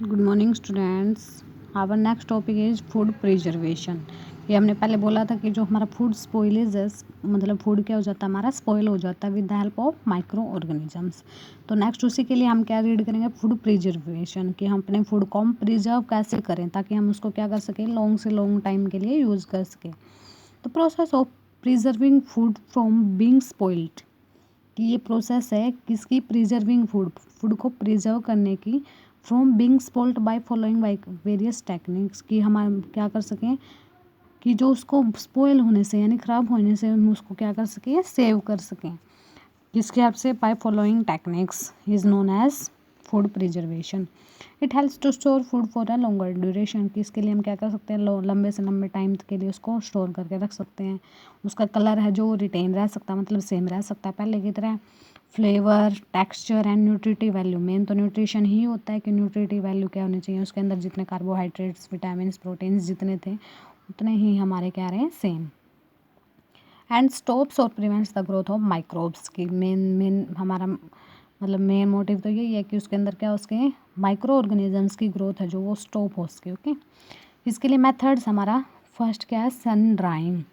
Good morning students. Our next topic is food preservation. ये हमने पहले बोला था कि जो हमारा फूड स्पॉइलेज मतलब फूड क्या हो जाता है, हमारा स्पॉइल हो जाता है with the help of micro organisms. तो नेक्स्ट उसी के लिए हम क्या रीड करेंगे, फूड प्रिजर्वेशन, कि हम अपने फूड को हम प्रिजर्व कैसे करें ताकि हम उसको क्या कर सकें, लॉन्ग से लॉन्ग टाइम के लिए यूज़ कर सकें। तो process of preserving food from being spoiled, कि ये प्रोसेस है किसकी, प्रिजर्विंग फूड को प्रिजर्व करने की, from being spoiled by following by various techniques, कि हम क्या कर सकें कि जो उसको स्पॉइल होने से यानी ख़राब होने से हम उसको क्या कर सकें, सेव कर सकें। किसके हेल्प से, by following techniques is known as food preservation. It helps to store food for a longer duration, कि इसके लिए हम क्या कर सकते हैं, लंबे से लंबे टाइम के लिए उसको स्टोर करके रख सकते हैं। उसका कलर है जो रिटेन रह सकता है, मतलब सेम रह सकता है पहले की तरह। Flavour, texture and nutritive value, main तो न्यूट्रिशन ही होता है कि न्यूट्रिटिव वैल्यू क्या होनी चाहिए, उसके अंदर जितने कार्बोहाइड्रेट्स, विटामिन, प्रोटीन्स जितने थे उतने ही हमारे क्या रहे, सेम। एंड स्टॉप्स और prevents the growth of microbes, की मेन हमारा मतलब मेन मोटिव तो यही है कि उसके अंदर क्या, उसके माइक्रो ऑर्गेनिजम्स की ग्रोथ है जो वो स्टॉप हो सके। ओके, इसके लिए मेथड्स हमारा फर्स्ट क्या है, सन ड्राइंग।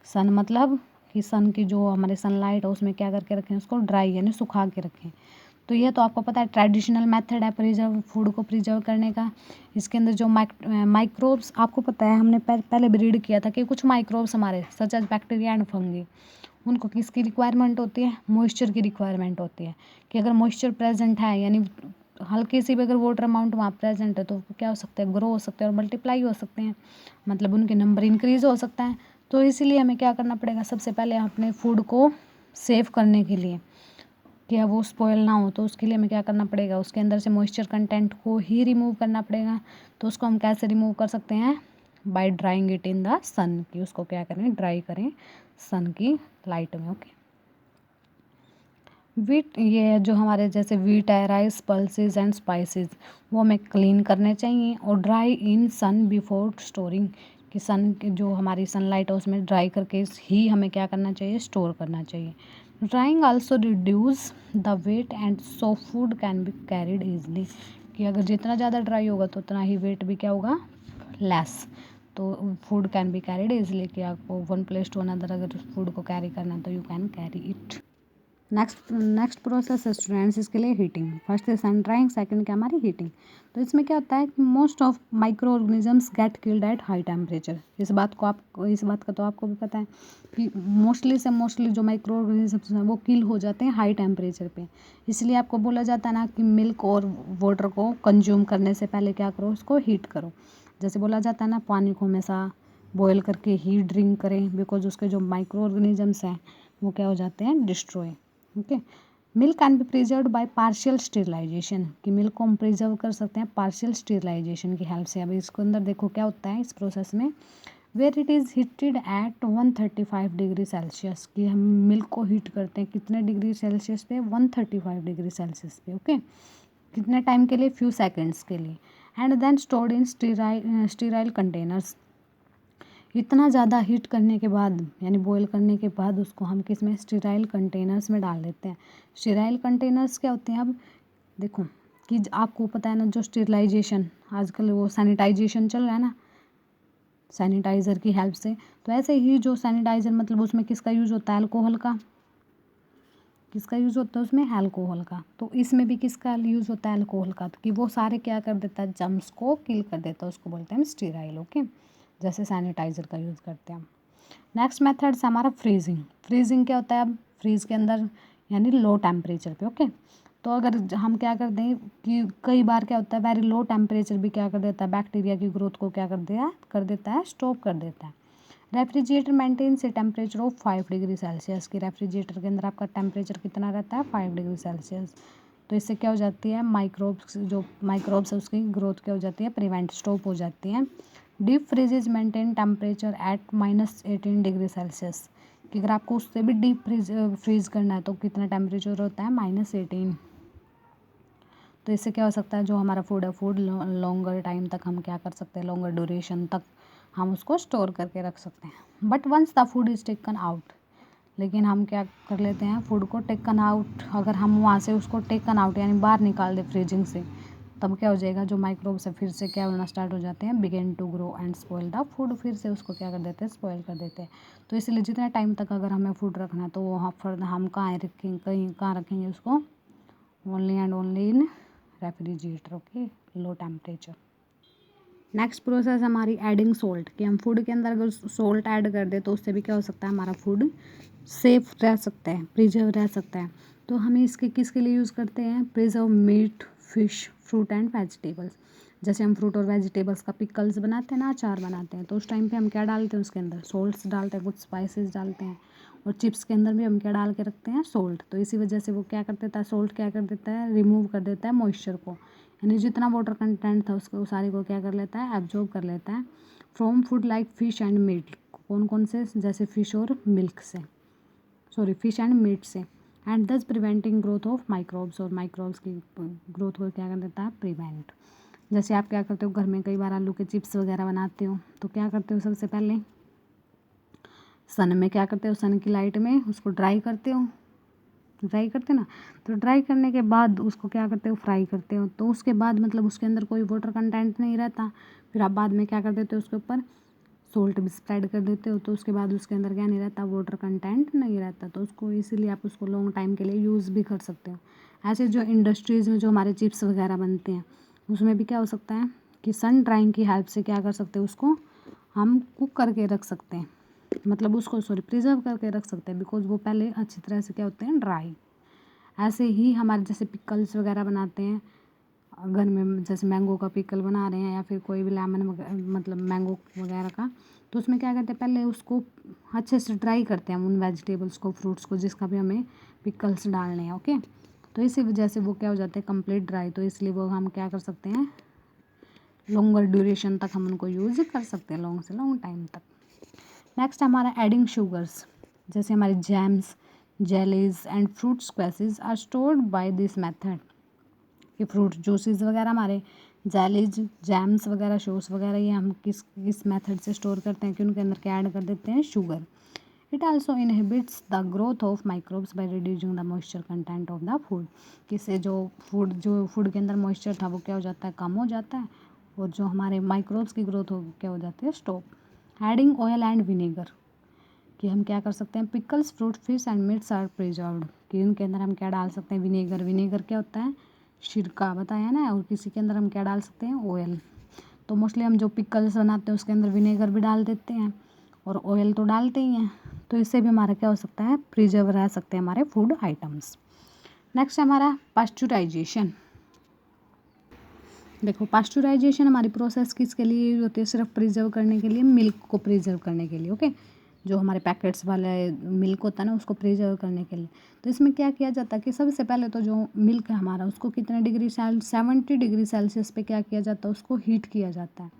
सन मतलब कि सन की जो हमारे सनलाइट है उसमें क्या करके रखें, उसको ड्राई यानी सुखा के रखें। तो ये तो आपको पता है ट्रेडिशनल मेथड है प्रिजर्व, फूड को प्रिजर्व करने का। इसके अंदर जो माइक्रोब्स आपको पता है, हमने पहले भी रीड किया था कि कुछ माइक्रोब्स हमारे such as bacteria and fungi, उनको किसकी रिक्वायरमेंट होती है, मॉइस्चर की रिक्वायरमेंट होती है। कि अगर मॉइस्चर प्रेजेंट है यानी हल्की सी भी अगर वाटर अमाउंट वहाँ प्रेजेंट है तो क्या हो सकता है, ग्रो हो सकते हैं और मल्टीप्लाई हो सकते हैं, मतलब उनके नंबर इंक्रीज हो सकता है। तो इसीलिए हमें क्या करना पड़ेगा, सबसे पहले अपने फूड को सेव करने के लिए, कि वो स्पॉइल ना हो, तो उसके लिए हमें क्या करना पड़ेगा, उसके अंदर से मॉइस्चर कंटेंट को ही रिमूव करना पड़ेगा। तो उसको हम कैसे रिमूव कर सकते हैं, by drying it in the sun, कि उसको क्या करें, ड्राई करें सन की लाइट में। ओके, वीट, ये जो हमारे जैसे वीट है, राइस, पल्सेस एंड स्पाइसेस, वो हमें क्लीन करने चाहिए और ड्राई इन सन बिफोर स्टोरिंग, कि सन की जो हमारी सनलाइट है उसमें ड्राई करके ही हमें क्या करना चाहिए, स्टोर करना चाहिए। Drying also reduce the weight and so food can be carried easily, कि अगर जितना ज़्यादा ड्राई होगा तो उतना ही वेट भी क्या होगा, लेस। तो food can be carried easily, कि आपको वन प्लेस टू अनदर अगर फूड को कैरी करना है तो you can carry it. Next process है स्टूडेंट्स, इसके लिए हीटिंग। फर्स्ट है सन ड्राइंग, सेकंड क्या हमारी हीटिंग। तो इसमें क्या होता है कि most of micro organisms get killed at high temperature. इस बात का तो आपको भी पता है कि मोस्टली जो माइक्रो ऑर्गेनिजम्स हैं वो किल हो जाते हैं हाई टेम्परेचर पे। इसलिए आपको बोला जाता है ना कि मिल्क और वाटर को कंज्यूम करने से पहले क्या करो, उसको हीट करो। जैसे बोला जाता है ना, पानी को हमेशा बॉयल करके ही ड्रिंक करें, बिकॉज उसके जो माइक्रो ऑर्गेनिजम्स हैं वो क्या हो जाते हैं, destroy. Okay, milk can be preserve by partial sterilization, कि मिल्क को हम प्रिजर्व कर सकते हैं पार्शियल स्टेरिलाइजेशन की हेल्प से। अब इसके अंदर देखो क्या होता है इस प्रोसेस में, where it is heated at 135 degree Celsius, कि हम मिल्क को हीट करते हैं कितने डिग्री सेल्सियस पे, 135 डिग्री सेल्सियस पे। ओके, कितने टाइम के लिए, फ्यू सेकेंड्स के लिए। And then stored in sterile containers, इतना ज़्यादा हीट करने के बाद यानी बॉईल करने के बाद उसको हम किस में, स्टीराइल कंटेनर्स में डाल देते हैं। स्टीराइल कंटेनर्स क्या होते हैं, अब देखो कि आपको पता है ना, जो स्टीरलाइजेशन आजकल वो सैनिटाइजेशन चल रहा है ना, सैनिटाइज़र की हेल्प से, तो ऐसे ही जो सैनिटाइज़र मतलब उसमें किसका यूज़ होता है, अल्कोहल का। किसका यूज़ होता है उसमें, अल्कोहल का। तो इसमें भी किसका यूज़ होता है, अल्कोहल का, तो कि वो सारे क्या कर देता है, जम्स को किल कर देता है, उसको बोलते हैं स्टीराइल। ओके, जैसे सैनिटाइज़र का यूज़ करते हैं हम। नेक्स्ट मेथड से हमारा फ्रीजिंग। फ्रीजिंग क्या होता है, अब फ्रीज के अंदर यानी लो टेम्परेचर पे। ओके, तो अगर हम क्या कर दें कि कई बार क्या होता है, वेरी लो टेम्परेचर भी क्या कर देता है, बैक्टीरिया की ग्रोथ को क्या कर देता है, स्टॉप कर देता है। Refrigerator maintains a temperature of 5 degree Celsius, की रेफ्रिजरेटर के अंदर आपका टेम्परेचर कितना रहता है, 5 डिग्री सेल्सियस। तो इससे क्या हो जाती है, माइक्रोब्स है उसकी ग्रोथ क्या हो जाती है, प्रिवेंट, स्टॉप हो जाती है। Deep फ्रीजेज maintain temperature at -18 degree Celsius, कि अगर आपको उससे भी डीप फ्रीज करना है तो कितना टेम्परेचर होता है, -18। तो इससे क्या हो सकता है, जो हमारा फूड है, फूड लॉन्गर टाइम तक हम क्या कर सकते हैं, लॉन्गर ड्यूरेशन तक हम उसको स्टोर करके रख सकते हैं। But once the food is taken out, लेकिन हम क्या कर लेते हैं, फूड को टेकन आउट, अगर हम वहाँ से उसको टेकन आउट यानी बाहर निकाल दें फ्रीजिंग से, तब क्या हो जाएगा, जो माइक्रोब्स है फिर से क्या होना स्टार्ट हो जाते हैं, begin to grow and spoil the food, फिर से उसको क्या कर देते हैं, स्पॉइल कर देते हैं। तो इसलिए जितने टाइम तक अगर हमें फूड रखना है तो वहाँ पर हम कहाँ रखेंगे, कहीं कहाँ रखेंगे उसको, only and only in refrigerator, okay, low temperature. Next process हमारी एडिंग सोल्ट, कि हम फूड के अंदर अगर सोल्ट ऐड कर दे तो उससे भी क्या हो सकता है, हमारा फूड सेफ रह सकता है, प्रिजर्व रह सकता है। तो हम इसके किसके लिए यूज़ करते हैं, preserve meat, fish, fruit and vegetables. जैसे हम फ्रूट और वेजिटेबल्स का पिकल्स बनाते हैं ना, अचार बनाते हैं, तो उस टाइम पे हम क्या डालते हैं उसके अंदर, सोल्ट्स डालते हैं, कुछ स्पाइसेस डालते हैं, और चिप्स के अंदर भी हम क्या डाल के रखते हैं, सोल्ट। तो इसी वजह से वो क्या कर देता है, सोल्ट क्या कर देता है, रिमूव कर देता है मॉइस्चर को, यानी जितना वाटर कंटेंट था उसको सारे को क्या कर लेता है, एब्जॉर्ब कर लेता है from food like fish and meat. कौन कौन से, जैसे फिश और मिल्क से, सॉरी फिश एंड मीट से, and thus preventing growth of microbes, और माइक्रोब्स की ग्रोथ को क्या कर देता है, प्रिवेंट। जैसे आप क्या करते हो घर में, कई बार आलू के चिप्स वगैरह बनाते हो, तो क्या करते हो, सबसे पहले सन में क्या करते हो, सन की लाइट में उसको ड्राई करते हो, ड्राई करते ना, तो ड्राई करने के बाद उसको क्या करते हो, फ्राई करते हो, तो उसके बाद मतलब उसके अंदर कोई वाटर कंटेंट नहीं रहता, फिर आप बाद में क्या कर देते हो, उसके ऊपर सोल्ट भी स्प्रेड कर देते हो, तो उसके बाद उसके अंदर क्या नहीं रहता, वाटर कंटेंट नहीं रहता, तो उसको इसीलिए आप उसको लॉन्ग टाइम के लिए यूज़ भी कर सकते हो। ऐसे जो इंडस्ट्रीज़ में जो हमारे चिप्स वगैरह बनते हैं उसमें भी क्या हो सकता है कि सन ड्राइंग की हेल्प से क्या कर सकते हैं, उसको हम कुक करके रख सकते हैं, मतलब उसको सॉरी प्रिजर्व करके रख सकते हैं, बिकॉज वो पहले अच्छी तरह से क्या होते हैं, ड्राई। ऐसे ही हमारे जैसे पिकल्स वगैरह बनाते हैं घर में, जैसे मैंगो का पिकल बना रहे हैं या फिर कोई भी लेमन मतलब मैंगो वगैरह का, तो उसमें क्या करते हैं, पहले उसको अच्छे से ड्राई करते हैं उन वेजिटेबल्स को, फ्रूट्स को, जिसका भी हमें पिकल्स डालने हैं, ओके। तो इसी वजह से वो क्या हो जाते हैं, कंप्लीट ड्राई, तो इसलिए वो हम क्या कर सकते हैं, लॉन्गर ड्यूरेशन तक हम उनको यूज़ कर सकते हैं, लॉन्ग से लॉन्ग टाइम तक। नेक्स्ट हमारा एडिंग शुगर्स, जैसे हमारे jams, jellies and fruit squashes are stored by this method, कि फ्रूट जूसेस वगैरह हमारे जेलीज, जैम्स वगैरह, शूस वगैरह, ये हम किस मेथड से स्टोर करते हैं कि उनके अंदर क्या ऐड कर देते हैं, sugar. It also inhibits the growth of microbes by reducing the moisture content of the food, किससे जो फूड के अंदर मॉइस्चर था वो क्या हो जाता है, कम हो जाता है, और जो हमारे माइक्रोब्स की ग्रोथ हो क्या हो जाती है, stop. Adding oil and vinegar, कि हम क्या कर सकते हैं, pickles, fruit, fish and meats are preserved, कि उनके अंदर हम क्या डाल सकते हैं, विनेगर। विनेगर क्या होता है, सिरका बताया ना, और किसी के अंदर हम क्या डाल सकते हैं, ऑयल। तो मोस्टली हम जो पिकल्स बनाते हैं उसके अंदर विनेगर भी डाल देते हैं और ऑयल तो डालते ही हैं, तो इससे भी हमारा क्या हो सकता है, प्रिजर्व रह सकते हैं हमारे फूड आइटम्स। नेक्स्ट हमारा पास्चुराइजेशन। देखो पास्चुराइजेशन हमारी प्रोसेस किसके लिए यूज होती है, सिर्फ प्रिजर्व करने के लिए, मिल्क को प्रिजर्व करने के लिए, ओके। जो हमारे पैकेट्स वाले मिल्क होता है ना उसको प्रिजर्व करने के लिए, तो इसमें क्या किया जाता है कि सबसे पहले तो जो मिल्क है हमारा उसको कितने डिग्री 70 डिग्री सेल्सियस पे क्या किया जाता है, उसको हीट किया जाता है,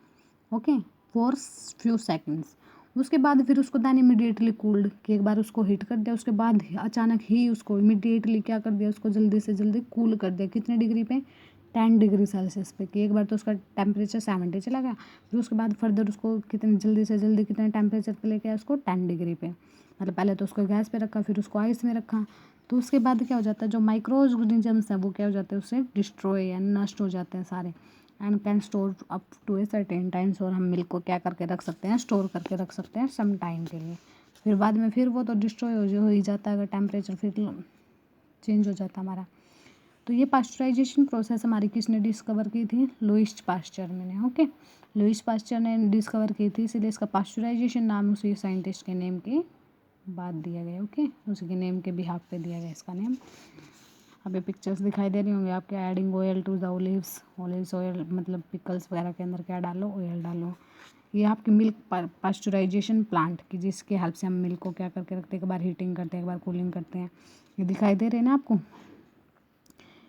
ओके, फॉर फ्यू सेकेंड्स। उसके बाद फिर उसको दैन इमीडिएटली कूल्ड, कि एक बार उसको हीट कर दिया उसके बाद अचानक ही उसको इमीडिएटली क्या कर दिया, उसको जल्दी से जल्दी कूल कर दिया, कितने डिग्री पे, 10 डिग्री सेल्सियस पे, कि एक बार तो उसका टेम्परेचर 70 चला गया, फिर उसके बाद फर्दर उसको कितने जल्दी से जल्दी कितने टेम्परेचर पे लेके आया, उसको 10 डिग्री पे, मतलब पहले तो उसको गैस पे रखा फिर उसको आइस में रखा, तो उसके बाद क्या हो जाता है, जो माइक्रो ऑर्गेनिजम्स हैं वो क्या हो जाते हैं, उससे डिस्ट्रॉय या नष्ट हो जाते हैं सारे, and can store up to a certain times, और हम मिल्क को क्या करके रख सकते हैं, स्टोर करके रख सकते हैं सम टाइम के लिए, फिर बाद में फिर वो तो डिस्ट्रॉय हो ही जाता है अगर टेम्परेचर फिर चेंज हो जाता है हमारा। तो ये पास्चराइजेशन प्रोसेस हमारी किसने डिस्कवर की थी, लुईस पास्चर ने, ओके। लुईस पास्चर ने डिस्कवर की थी, इसलिए इसका पास्चराइजेशन नाम उसी साइंटिस्ट के नेम के बाद दिया गया, ओके, उसी के नेम के बिहाफ पे दिया गया इसका नेम। अभी पिक्चर्स दिखाई दे रही होंगी आपके, adding oil to the olives oil, मतलब पिकल्स वगैरह के अंदर क्या डालो, ऑयल डालो। ये आपकी मिल्क पास्चराइजेशन प्लांट की जिसके हेल्प से हम मिल्क को क्या करके रखते हैं, एक बार हीटिंग करते हैं, एक बार कूलिंग करते हैं, ये दिखाई दे रहे हैं ना आपको।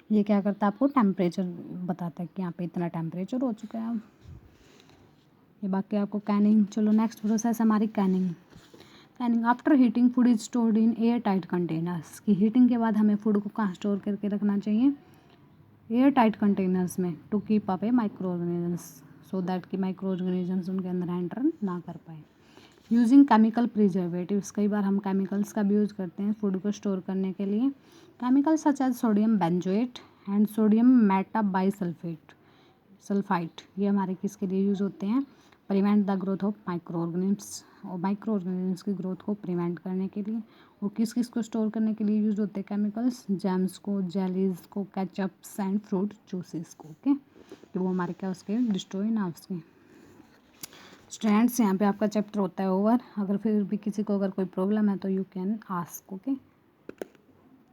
ये क्या करता है, आपको टेम्परेचर बताता है कि यहाँ पे इतना टेम्परेचर हो चुका है अब। ये बाकी आपको कैनिंग, चलो नेक्स्ट प्रोसेस हमारी Canning. Canning after heating food is stored in air tight containers, की हीटिंग के बाद हमें फूड को कहाँ स्टोर करके रखना चाहिए, एयर टाइट कंटेनर्स में, to keep up a microorganisms, so that कि माइक्रो ऑर्गेनिजम्स उनके अंदर एंटर ना कर पाए। यूजिंग केमिकल प्रिजर्वेटिव्स, कई बार हम केमिकल्स का भी यूज़ करते हैं फूड को स्टोर करने के लिए। Chemicals such as sodium benzoate and sodium metabisulphite, sulphide, ये हमारे किसके लिए यूज़ होते हैं? Prevent the growth of micro organisms, और माइक्रो ऑर्गेनिम्स की ग्रोथ को प्रिवेंट करने के लिए। वो किस किस को स्टोर करने के लिए यूज़ होते हैं केमिकल्स? जैम्स को, जेलीज को, केचप्स एंड फ्रूट जूसेस को। ओके, तो वो हमारे क्या उसके डिस्ट्रॉय ना उसके। स्टूडेंट्स यहाँ पे आपका चैप्टर होता है ओवर। अगर फिर भी किसी को अगर कोई प्रॉब्लम है तो यू कैन आस्क। ओके।